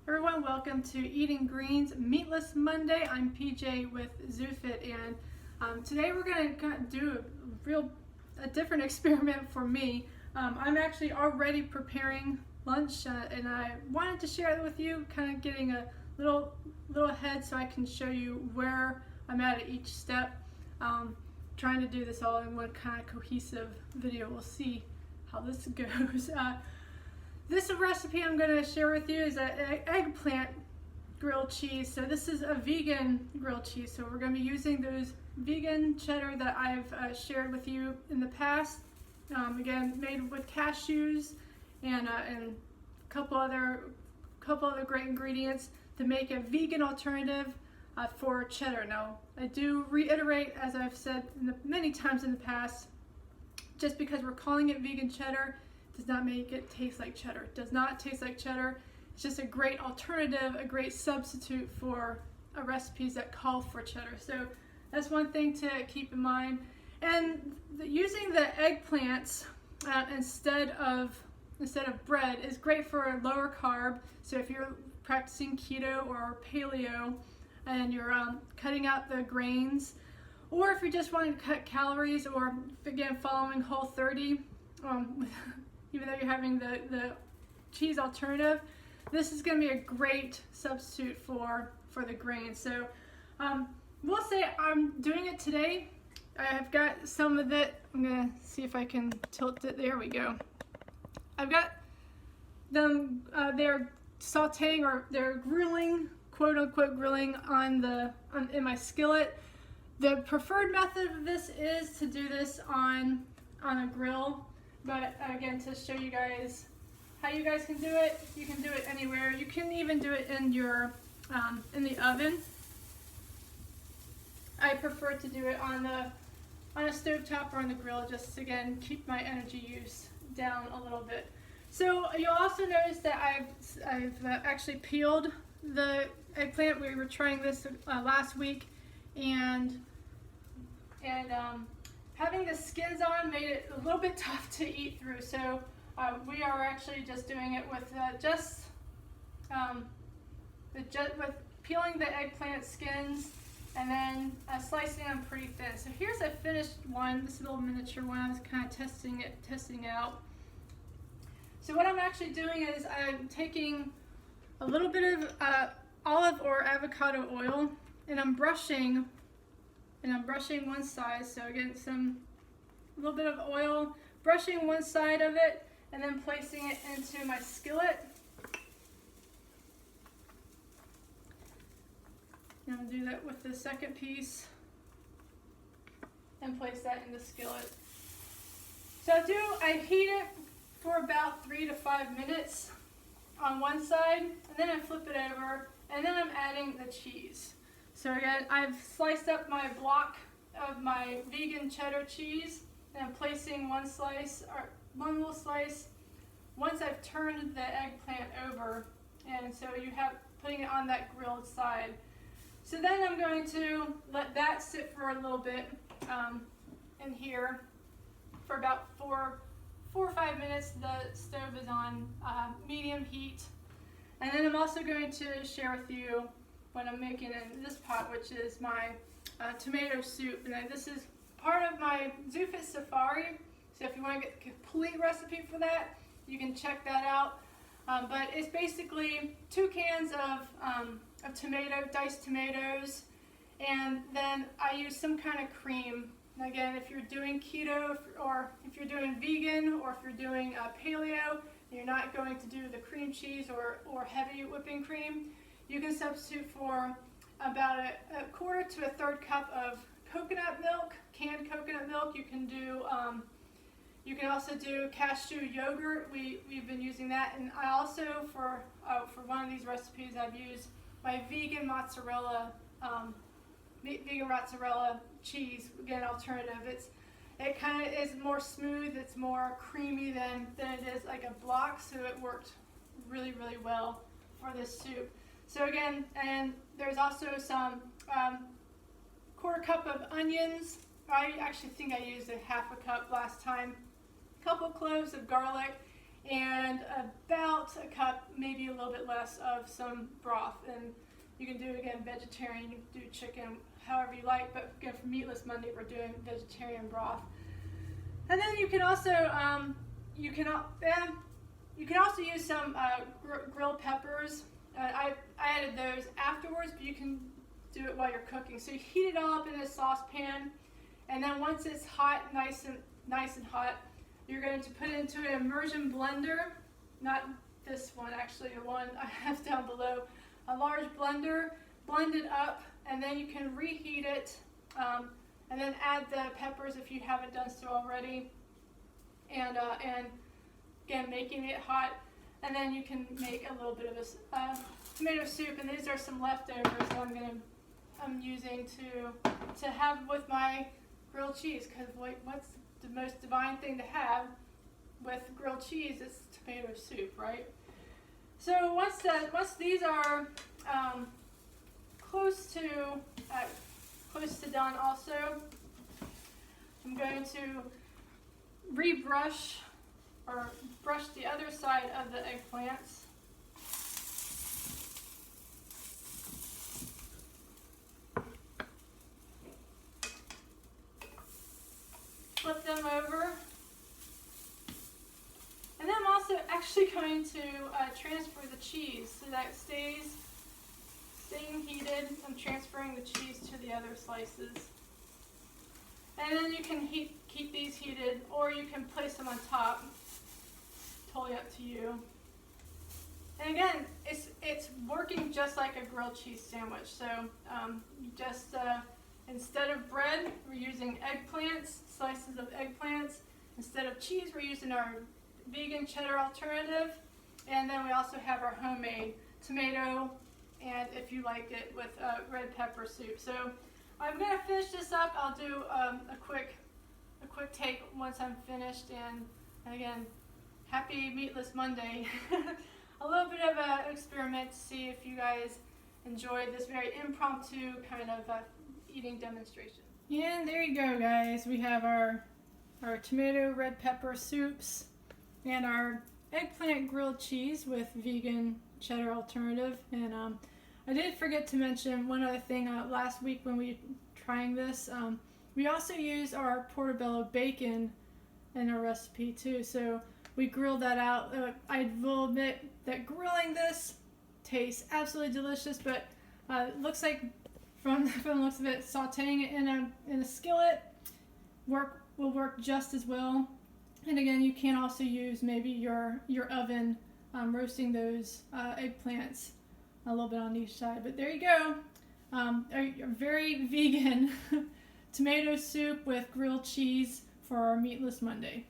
Everyone, welcome to Eating Greens Meatless Monday. I'm PJ with ZooFit, and today we're going to do a different experiment for me. I'm actually already preparing lunch, and I wanted to share it with you, kind of getting a little ahead so I can show you where I'm at each step. Trying to do this all in one kind of cohesive video. We'll see how this goes. This recipe I'm going to share with you is an eggplant grilled cheese. So this is a vegan grilled cheese. So we're going to be using those vegan cheddar that I've shared with you in the past. Again, made with cashews and a couple other great ingredients to make a vegan alternative for cheddar. Now, I do reiterate, as I've said many times in the past, just because we're calling it vegan cheddar does not make it taste like cheddar. It does not taste like cheddar. It's just a great alternative, a great substitute for recipes that call for cheddar. So that's one thing to keep in mind. And using the eggplants instead of bread is great for lower carb. So if you're practicing keto or paleo and you're cutting out the grains, or if you're just wanting to cut calories, or again following Whole30, even though you're having the cheese alternative, this is going to be a great substitute for the grains. So we'll say I'm doing it today. I've got some of it. I'm going to see if I can tilt it. There we go. I've got them, they're sauteing, or they're grilling, quote unquote grilling in my skillet. The preferred method of this is to do this on a grill. But again, to show you guys how you guys can do it, you can do it anywhere. You can even do it in your in the oven. I prefer to do it on a stovetop or on the grill, just to, again, keep my energy use down a little bit. So you'll also notice that I've actually peeled the eggplant. We were trying this last week, and having the skins on made it a little bit tough to eat through, so we are actually just doing it with with peeling the eggplant skins and then slicing them pretty thin. So here's a finished one, this little miniature one. I was kind of testing it out. So what I'm actually doing is I'm taking a little bit of olive or avocado oil, and I'm brushing one side. So again, a little bit of oil, brushing one side of it, and then placing it into my skillet. And I'm going to do that with the second piece and place that in the skillet. So I heat it for about 3 to 5 minutes on one side, and then I flip it over, and then I'm adding the cheese. So again, I've sliced up my block of my vegan cheddar cheese, and I'm placing one little slice once I've turned the eggplant over, and so you have putting it on that grilled side. So then I'm going to let that sit for a little bit in here for about 4 or 5 minutes. The stove is on medium heat, and then I'm also going to share with you what I'm making in this pot, which is my tomato soup. And this is part of my ZooFit Safari, so if you want to get the complete recipe for that, you can check that out. But it's basically 2 cans of diced tomatoes, and then I use some kind of cream. Again, if you're doing keto, or if you're doing vegan, or if you're doing paleo, and you're not going to do the cream cheese or heavy whipping cream, you can substitute for about a quarter to a third cup of coconut milk, canned coconut milk. You can do, you can also do cashew yogurt. We've been using that, and I also for one of these recipes I've used my vegan mozzarella cheese, again, alternative. It kind of is more smooth. It's more creamy than it is like a block, so it worked really, really well for this soup. So again, and there's also some quarter cup of onions. I actually think I used a half a cup last time. A couple cloves of garlic, and about a cup, maybe a little bit less, of some broth. And you can do, again, vegetarian, you can do chicken, however you like, but again, for Meatless Monday, we're doing vegetarian broth. And then you can also use some grilled peppers. I added those afterwards, but you can do it while you're cooking. So you heat it all up in a saucepan, and then once it's hot, nice and hot, you're going to put it into an immersion blender. Not this one, actually, the one I have down below. A large blender, blend it up, and then you can reheat it, and then add the peppers if you haven't done so already, and again, making it hot. And then you can make a little bit of a tomato soup, and these are some leftovers that I'm using to have with my grilled cheese, because what's the most divine thing to have with grilled cheese? Is tomato soup, right? So once these are close to done, also, I'm going to rebrush or brush the other side of the eggplants. Flip them over. And then I'm also actually going to transfer the cheese so that it staying heated. I'm transferring the cheese to the other slices. And then you can keep these heated, or you can place them on top. Totally up to you. And again, it's working just like a grilled cheese sandwich. So you just instead of bread, we're using eggplants, slices of eggplants. Instead of cheese, we're using our vegan cheddar alternative. And then we also have our homemade tomato, and if you like it, with red pepper soup. So I'm going to finish this up. I'll do a quick take once I'm finished. And again, happy Meatless Monday. A little bit of an experiment to see if you guys enjoyed this very impromptu kind of eating demonstration. And there you go, guys. We have our tomato red pepper soups and our eggplant grilled cheese with vegan cheddar alternative. And I did forget to mention one other thing last week when we were trying this. We also use our portobello bacon in our recipe too. So we grilled that out. I will admit that grilling this tastes absolutely delicious, but it looks like from the looks of it, sauteing it in a skillet will work just as well. And again, you can also use maybe your oven roasting those eggplants a little bit on each side. But there you go, a very vegan tomato soup with grilled cheese for our Meatless Monday.